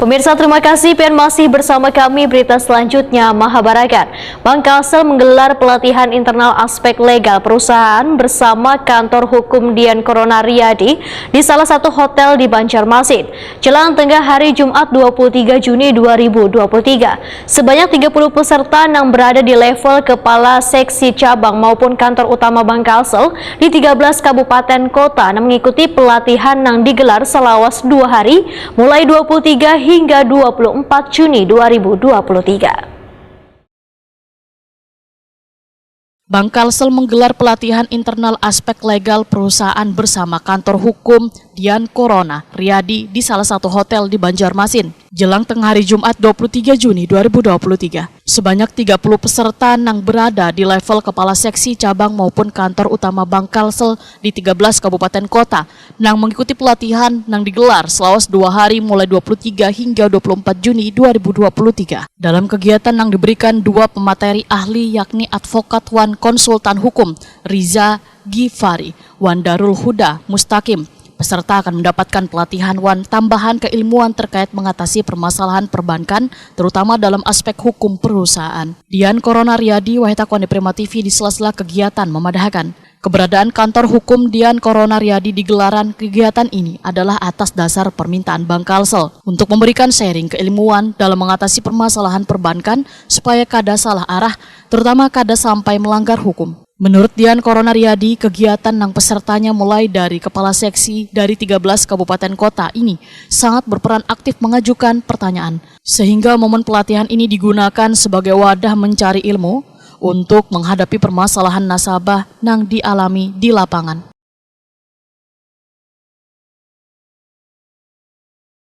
Pemirsa, terima kasih pian masih bersama kami. Berita selanjutnya, Mahabarakan. Bank Kalsel menggelar pelatihan internal aspek legal perusahaan bersama kantor hukum Dian Corona Riyadi di salah satu hotel di Banjarmasin. Jelang tengah hari Jumat 23 Juni 2023, sebanyak 30 peserta yang berada di level kepala seksi cabang maupun kantor utama Bank Kalsel di 13 kabupaten kota yang mengikuti pelatihan yang digelar selawas 2 hari mulai 23 hingga 24 Juni 2023. Bank Kalsel menggelar pelatihan internal aspek legal perusahaan bersama kantor hukum Dian Corona Riyadi di salah satu hotel di Banjarmasin. Jelang tengah hari Jumat 23 Juni 2023, sebanyak 30 peserta yang berada di level kepala seksi cabang maupun kantor utama Bank Kalsel di 13 kabupaten kota yang mengikuti pelatihan yang digelar selawas 2 hari mulai 23 hingga 24 Juni 2023. Dalam kegiatan yang diberikan 2 pemateri ahli yakni advokat wan konsultan hukum Riza Gifari, wan Darul Huda Mustaqim. Peserta akan mendapatkan pelatihan wan tambahan keilmuan terkait mengatasi permasalahan perbankan, terutama dalam aspek hukum perusahaan. Dian Corona Riyadi, Wahitakwani Prima TV di sela-sela kegiatan memadahkan keberadaan kantor hukum Dian Corona Riyadi di gelaran kegiatan ini adalah atas dasar permintaan Bank Kalsel untuk memberikan sharing keilmuan dalam mengatasi permasalahan perbankan supaya kada salah arah, terutama kada sampai melanggar hukum. Menurut Dian Corona Riyadi, kegiatan yang pesertanya mulai dari kepala seksi dari 13 kabupaten kota ini sangat berperan aktif mengajukan pertanyaan, sehingga momen pelatihan ini digunakan sebagai wadah mencari ilmu untuk menghadapi permasalahan nasabah yang dialami di lapangan.